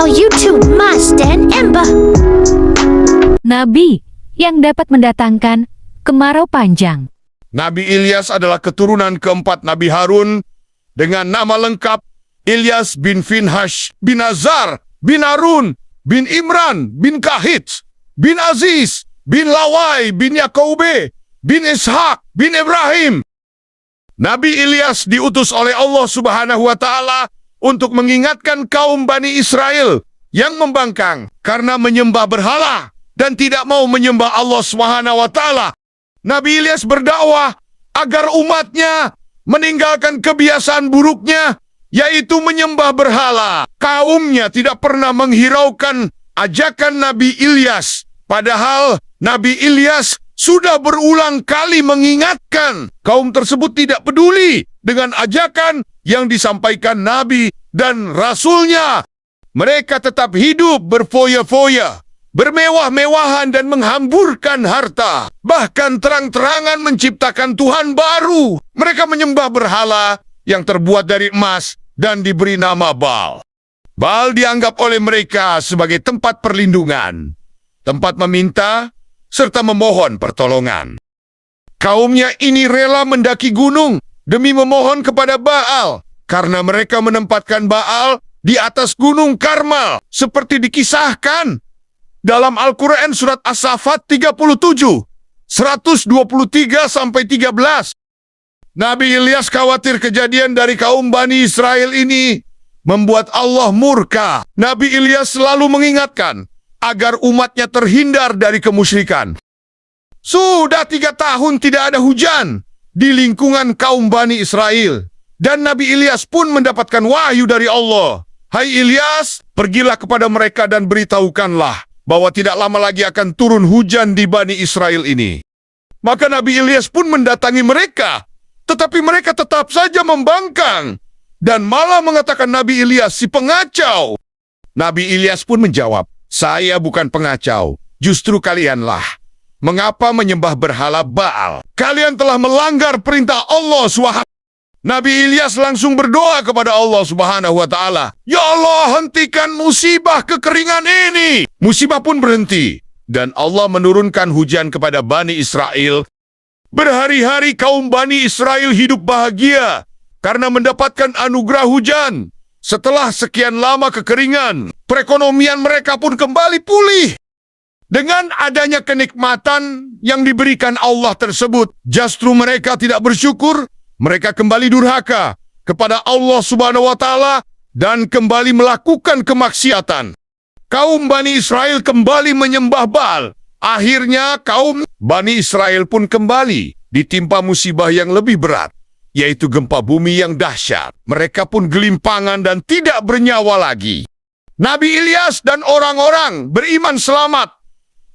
channel YouTube Mas dan Ember. Nabi yang dapat mendatangkan kemarau panjang. Nabi Ilyas adalah keturunan keempat Nabi Harun dengan nama lengkap Ilyas bin Finhash bin Azar bin Harun bin Imran bin Kahit bin Aziz bin Lawai bin Yakube bin Ishak bin Ibrahim. Nabi Ilyas diutus oleh Allah Subhanahu wa Ta'ala untuk mengingatkan kaum Bani Israel yang membangkang karena menyembah berhala dan tidak mau menyembah Allah Subhanahu wa Ta'ala. Nabi Ilyas berdakwah agar umatnya meninggalkan kebiasaan buruknya, yaitu menyembah berhala. Kaumnya tidak pernah menghiraukan ajakan Nabi Ilyas, padahal Nabi Ilyas sudah berulang kali mengingatkan. Kaum tersebut tidak peduli dengan ajakan yang disampaikan Nabi dan Rasulnya. Mereka tetap hidup berfoya-foya, bermewah-mewahan dan menghamburkan harta. Bahkan terang-terangan menciptakan Tuhan baru. Mereka menyembah berhala yang terbuat dari emas dan diberi nama Baal. Baal dianggap oleh mereka sebagai tempat perlindungan, tempat meminta, serta memohon pertolongan. Kaumnya ini rela mendaki gunung demi memohon kepada Baal, karena mereka menempatkan Baal di atas gunung Karmel, seperti dikisahkan dalam Al-Quran surat As-Saffat 37, 123-13. Nabi Ilyas khawatir kejadian dari kaum Bani Israel ini membuat Allah murka. Nabi Ilyas selalu mengingatkan agar umatnya terhindar dari kemusyrikan. Sudah 3 tahun tidak ada hujan di lingkungan kaum Bani Israel, dan Nabi Ilyas pun mendapatkan wahyu dari Allah. Hai Ilyas, pergilah kepada mereka dan beritahukanlah bahwa tidak lama lagi akan turun hujan di Bani Israel ini. Maka Nabi Ilyas pun mendatangi mereka, tetapi mereka tetap saja membangkang dan malah mengatakan Nabi Ilyas si pengacau. Nabi Ilyas pun menjawab, saya bukan pengacau, justru kalianlah. Mengapa menyembah berhala Baal? Kalian telah melanggar perintah Allah SWT. Nabi Ilyas langsung berdoa kepada Allah Subhanahu wa Ta'ala. Ya Allah, hentikan musibah kekeringan ini. Musibah pun berhenti, dan Allah menurunkan hujan kepada Bani Israel. Berhari-hari kaum Bani Israel hidup bahagia karena mendapatkan anugerah hujan. Setelah sekian lama kekeringan, perekonomian mereka pun kembali pulih. Dengan adanya kenikmatan yang diberikan Allah tersebut, justru mereka tidak bersyukur. Mereka kembali durhaka kepada Allah Subhanahu wa Ta'ala dan kembali melakukan kemaksiatan. Kaum Bani Israel kembali menyembah Baal. Akhirnya kaum Bani Israel pun kembali ditimpa musibah yang lebih berat, yaitu gempa bumi yang dahsyat. Mereka pun gelimpangan dan tidak bernyawa lagi. Nabi Ilyas dan orang-orang beriman selamat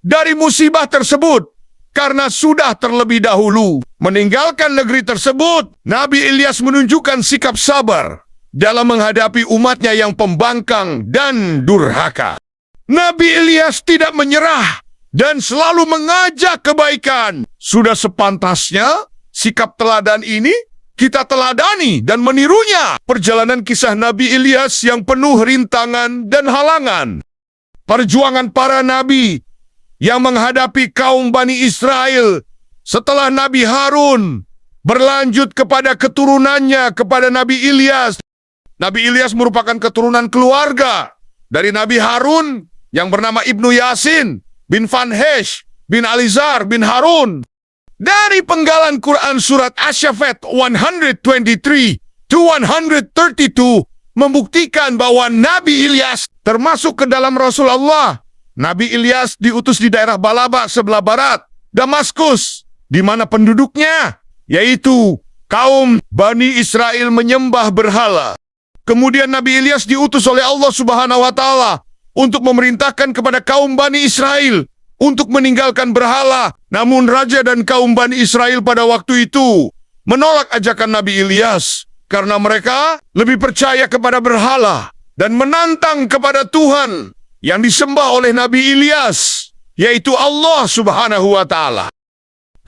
dari musibah tersebut karena sudah terlebih dahulu meninggalkan negeri tersebut. Nabi Ilyas menunjukkan sikap sabar dalam menghadapi umatnya yang pembangkang dan durhaka. Nabi Ilyas tidak menyerah dan selalu mengajak kebaikan. Sudah sepantasnya sikap teladan ini kita teladani dan menirunya. Perjalanan kisah Nabi Ilyas yang penuh rintangan dan halangan. Perjuangan para nabi yang menghadapi kaum Bani Israel setelah Nabi Harun berlanjut kepada keturunannya, kepada Nabi Ilyas. Nabi Ilyas merupakan keturunan keluarga dari Nabi Harun yang bernama Ibnu Yasin bin Fanhesh bin Alizar bin Harun. Dari penggalan Quran surat Asy-Syaffat 123-132 membuktikan bahwa Nabi Ilyas termasuk ke dalam Rasulullah. Nabi Ilyas diutus di daerah Balaba sebelah barat Damaskus, di mana penduduknya, yaitu kaum Bani Israel menyembah berhala. Kemudian Nabi Ilyas diutus oleh Allah Subhanahu wa Ta'ala untuk memerintahkan kepada kaum Bani Israel untuk meninggalkan berhala. Namun raja dan kaum Bani Israel pada waktu itu menolak ajakan Nabi Ilyas karena mereka lebih percaya kepada berhala dan menantang kepada Tuhan yang disembah oleh Nabi Ilyas, yaitu Allah Subhanahu wa Ta'ala.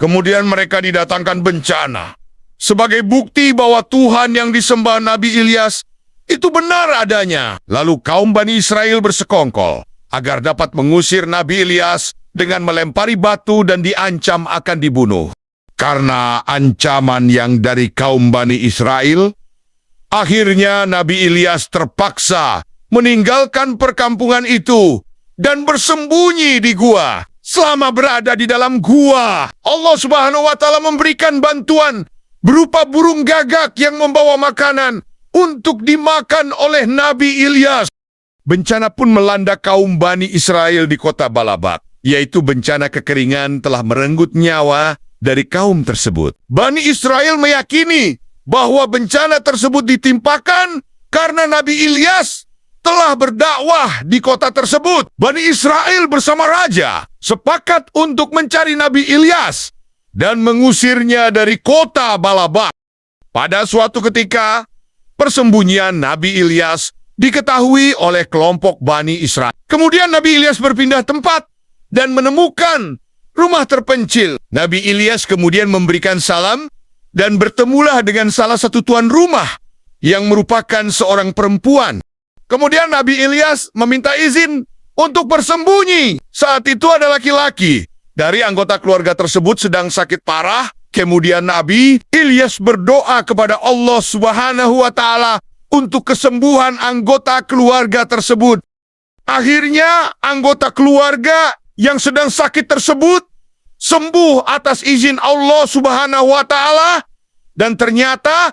Kemudian mereka didatangkan bencana sebagai bukti bahwa Tuhan yang disembah Nabi Ilyas Itu benar adanya. Lalu kaum Bani Israel bersekongkol agar dapat mengusir Nabi Ilyas dengan melempari batu dan diancam akan dibunuh. Karena ancaman yang dari kaum Bani Israel, akhirnya Nabi Ilyas terpaksa meninggalkan perkampungan itu dan bersembunyi di gua. Selama berada di dalam gua, Allah Subhanahu wa Ta'ala memberikan bantuan berupa burung gagak yang membawa makanan untuk dimakan oleh Nabi Ilyas. Bencana pun melanda kaum Bani Israel di kota Balabak, yaitu bencana kekeringan telah merenggut nyawa dari kaum tersebut. Bani Israel meyakini bahwa bencana tersebut ditimpakan karena Nabi Ilyas telah berdakwah di kota tersebut. Bani Israel bersama raja sepakat untuk mencari Nabi Ilyas dan mengusirnya dari kota Balabak. Pada suatu ketika, persembunyian Nabi Ilyas diketahui oleh kelompok Bani Israel. Kemudian Nabi Ilyas berpindah tempat dan menemukan rumah terpencil. Nabi Ilyas kemudian memberikan salam dan bertemulah dengan salah satu tuan rumah yang merupakan seorang perempuan. Kemudian Nabi Ilyas meminta izin untuk bersembunyi. Saat itu ada laki-laki dari anggota keluarga tersebut sedang sakit parah. Kemudian Nabi Ilyas berdoa kepada Allah Subhanahu wa Ta'ala untuk kesembuhan anggota keluarga tersebut. Akhirnya anggota keluarga yang sedang sakit tersebut sembuh atas izin Allah Subhanahu wa Ta'ala, dan ternyata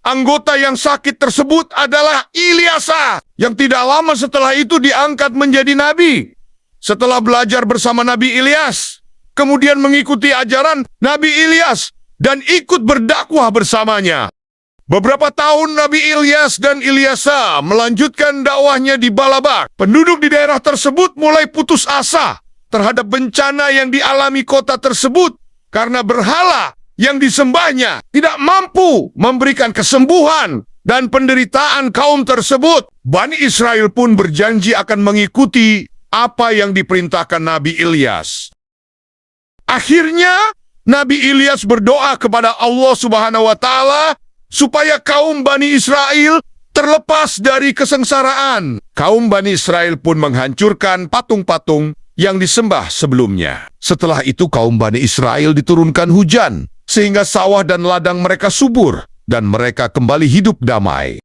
anggota yang sakit tersebut adalah Ilyasa yang tidak lama setelah itu diangkat menjadi nabi. Setelah belajar bersama Nabi Ilyas, kemudian mengikuti ajaran Nabi Ilyas dan ikut berdakwah bersamanya. Beberapa tahun Nabi Ilyas dan Ilyasa melanjutkan dakwahnya di Balabak. Penduduk di daerah tersebut mulai putus asa terhadap bencana yang dialami kota tersebut karena berhala yang disembahnya tidak mampu memberikan kesembuhan dan penderitaan kaum tersebut. Bani Israel pun berjanji akan mengikuti apa yang diperintahkan Nabi Ilyas. Akhirnya, Nabi Ilyas berdoa kepada Allah Subhanahu wa Ta'ala supaya kaum Bani Israel terlepas dari kesengsaraan. Kaum Bani Israel pun menghancurkan patung-patung yang disembah sebelumnya. Setelah itu kaum Bani Israel diturunkan hujan, sehingga sawah dan ladang mereka subur, dan mereka kembali hidup damai.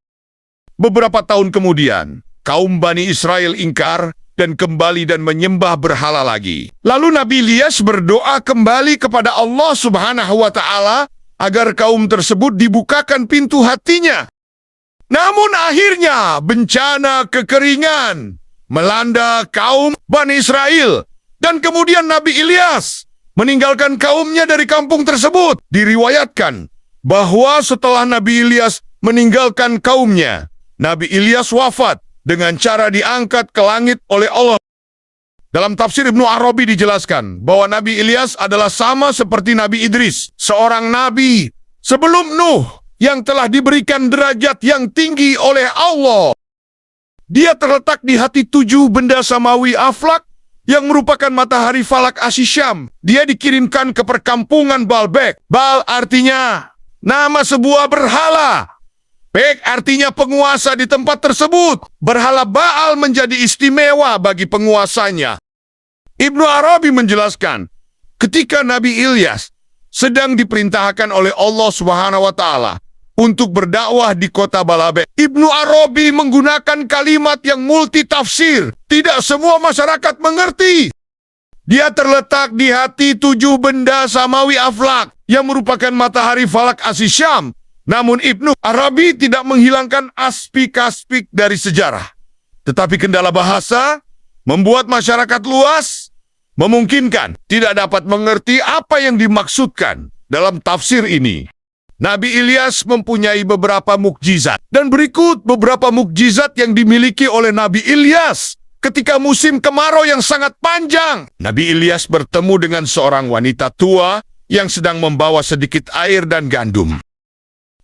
Beberapa tahun kemudian, kaum Bani Israel ingkar dan kembali dan menyembah berhala lagi. Lalu Nabi Ilyas berdoa kembali kepada Allah Subhanahu wa Ta'ala agar kaum tersebut dibukakan pintu hatinya. Namun akhirnya bencana kekeringan melanda kaum Bani Israel, dan kemudian Nabi Ilyas meninggalkan kaumnya dari kampung tersebut. Diriwayatkan bahwa setelah Nabi Ilyas meninggalkan kaumnya, Nabi Ilyas wafat dengan cara diangkat ke langit oleh Allah. Dalam tafsir Ibnu Arabi dijelaskan bahwa Nabi Ilyas adalah sama seperti Nabi Idris, seorang nabi sebelum Nuh yang telah diberikan derajat yang tinggi oleh Allah. Dia terletak di hati 7 benda samawi Aflak yang merupakan matahari falak Asysyam. Dia dikirimkan ke perkampungan Baalbek. Baal artinya nama sebuah berhala. Bek artinya penguasa di tempat tersebut. Berhala Baal menjadi istimewa bagi penguasanya. Ibnu Arabi menjelaskan, ketika Nabi Ilyas sedang diperintahkan oleh Allah Subhanahu wa Ta'ala untuk berdakwah di kota Balabek, Ibnu Arabi menggunakan kalimat yang multitafsir. Tidak semua masyarakat mengerti. Dia terletak di hati 7 benda samawi Aflak yang merupakan matahari falak Asysyam. Namun Ibnu Arabi tidak menghilangkan aspik-aspik dari sejarah. Tetapi kendala bahasa membuat masyarakat luas memungkinkan tidak dapat mengerti apa yang dimaksudkan dalam tafsir ini. Nabi Ilyas mempunyai beberapa mukjizat, dan berikut beberapa mukjizat yang dimiliki oleh Nabi Ilyas ketika musim kemarau yang sangat panjang. Nabi Ilyas bertemu dengan seorang wanita tua yang sedang membawa sedikit air dan gandum.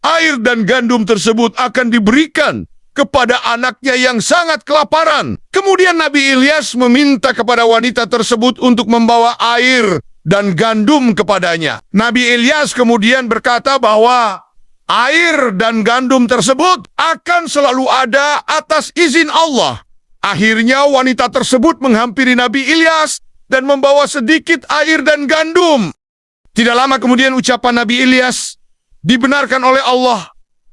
Air dan gandum tersebut akan diberikan kepada anaknya yang sangat kelaparan. Kemudian Nabi Ilyas meminta kepada wanita tersebut untuk membawa air dan gandum kepadanya. Nabi Ilyas kemudian berkata bahwa Air dan gandum tersebut akan selalu ada atas izin Allah. Akhirnya wanita tersebut menghampiri Nabi Ilyas dan membawa sedikit air dan gandum. Tidak lama kemudian ucapan Nabi Ilyas dibenarkan oleh Allah.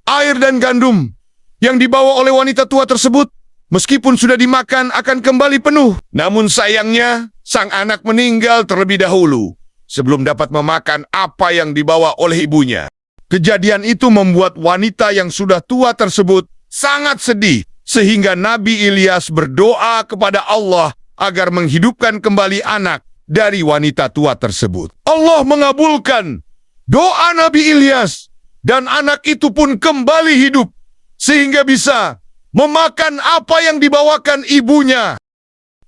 Air dan gandum yang dibawa oleh wanita tua tersebut, meskipun sudah dimakan, akan kembali penuh. Namun sayangnya, sang anak meninggal terlebih dahulu sebelum dapat memakan apa yang dibawa oleh ibunya. Kejadian itu membuat wanita yang sudah tua tersebut sangat sedih, sehingga Nabi Ilyas berdoa kepada Allah agar menghidupkan kembali anak dari wanita tua tersebut. Allah mengabulkan doa Nabi Ilyas, dan anak itu pun kembali hidup, sehingga bisa memakan apa yang dibawakan ibunya.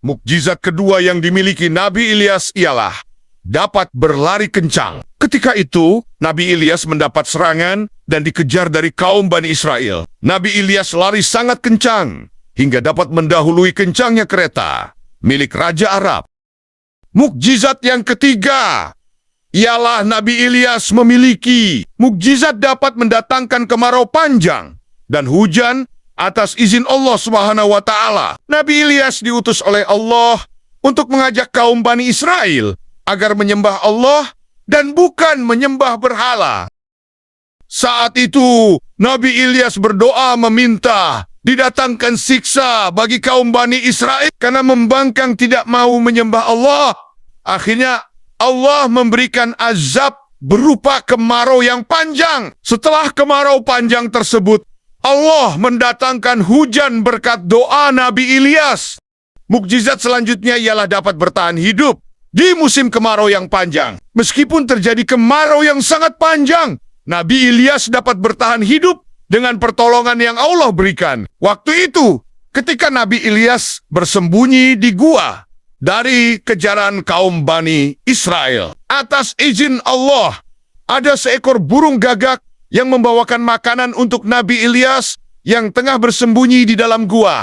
Mukjizat kedua yang dimiliki Nabi Ilyas ialah dapat berlari kencang. Ketika itu, Nabi Ilyas mendapat serangan dan dikejar dari kaum Bani Israel. Nabi Ilyas lari sangat kencang, hingga dapat mendahului kencangnya kereta milik Raja Arab. Mukjizat yang ketiga ialah Nabi Ilyas memiliki mukjizat dapat mendatangkan kemarau panjang dan hujan atas izin Allah Subhanahu wa Ta'ala. Nabi Ilyas diutus oleh Allah untuk mengajak kaum Bani Israel agar menyembah Allah dan bukan menyembah berhala. Saat itu, Nabi Ilyas berdoa meminta didatangkan siksa bagi kaum Bani Israel karena membangkang tidak mau menyembah Allah. Akhirnya, Allah memberikan azab berupa kemarau yang panjang. Setelah kemarau panjang tersebut, Allah mendatangkan hujan berkat doa Nabi Ilyas. Mukjizat selanjutnya ialah dapat bertahan hidup di musim kemarau yang panjang. Meskipun terjadi kemarau yang sangat panjang, Nabi Ilyas dapat bertahan hidup dengan pertolongan yang Allah berikan. Waktu itu, ketika Nabi Ilyas bersembunyi di gua dari kejaran kaum Bani Israel, atas izin Allah, ada seekor burung gagak yang membawakan makanan untuk Nabi Ilyas yang tengah bersembunyi di dalam gua.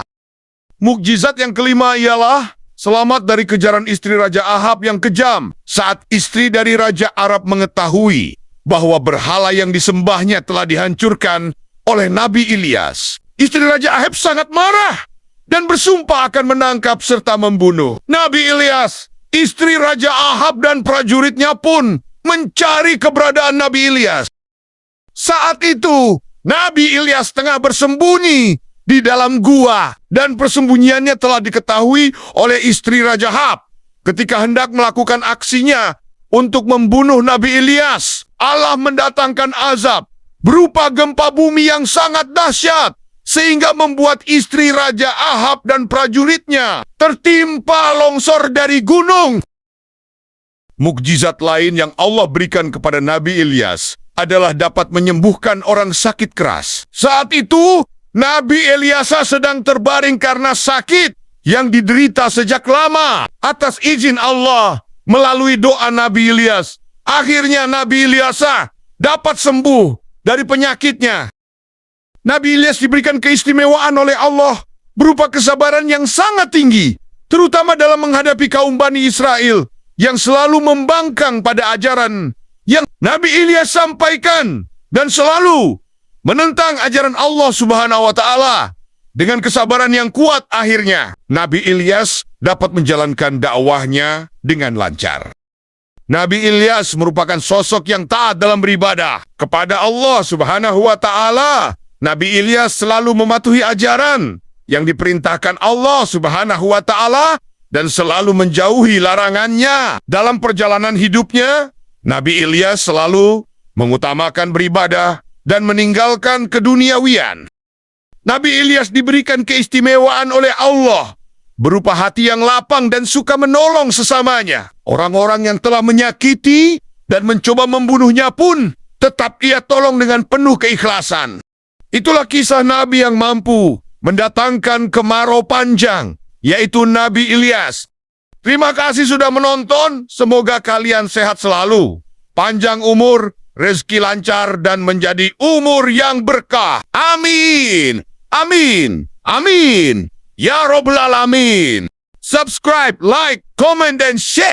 Mukjizat yang kelima ialah selamat dari kejaran istri Raja Ahab yang kejam. Saat istri dari Raja Arab mengetahui bahwa berhala yang disembahnya telah dihancurkan oleh Nabi Ilyas, istri Raja Ahab sangat marah dan bersumpah akan menangkap serta membunuh Nabi Ilyas. Istri Raja Ahab dan prajuritnya pun mencari keberadaan Nabi Ilyas. Saat itu, Nabi Ilyas tengah bersembunyi di dalam gua, dan persembunyiannya telah diketahui oleh istri Raja Ahab. Ketika hendak melakukan aksinya untuk membunuh Nabi Ilyas, Allah mendatangkan azab berupa gempa bumi yang sangat dahsyat, sehingga membuat istri Raja Ahab dan prajuritnya tertimpa longsor dari gunung. Mukjizat lain yang Allah berikan kepada Nabi Ilyas adalah dapat menyembuhkan orang sakit keras. Saat itu, Nabi Ilyas sedang terbaring karena sakit yang diderita sejak lama. Atas izin Allah, melalui doa Nabi Ilyas, akhirnya Nabi Ilyas dapat sembuh dari penyakitnya. Nabi Ilyas diberikan keistimewaan oleh Allah berupa kesabaran yang sangat tinggi, terutama dalam menghadapi kaum Bani Israel yang selalu membangkang pada ajaran yang Nabi Ilyas sampaikan dan selalu menentang ajaran Allah Subhanahu wa Ta'ala. Dengan kesabaran yang kuat, akhirnya Nabi Ilyas dapat menjalankan dakwahnya dengan lancar. Nabi Ilyas merupakan sosok yang taat dalam beribadah kepada Allah Subhanahu wa Ta'ala. Nabi Ilyas selalu mematuhi ajaran yang diperintahkan Allah Subhanahu wa Ta'ala dan selalu menjauhi larangannya. Dalam perjalanan hidupnya, Nabi Ilyas selalu mengutamakan beribadah dan meninggalkan keduniawian. Nabi Ilyas diberikan keistimewaan oleh Allah berupa hati yang lapang dan suka menolong sesamanya. Orang-orang yang telah menyakiti dan mencoba membunuhnya pun tetap ia tolong dengan penuh keikhlasan. Itulah kisah Nabi yang mampu mendatangkan kemarau panjang, yaitu Nabi Ilyas. Terima kasih sudah menonton. Semoga kalian sehat selalu, panjang umur, rezeki lancar, dan menjadi umur yang berkah. Amin. Amin. Amin. Ya Rabbal Alamin. Subscribe, like, comment, dan share.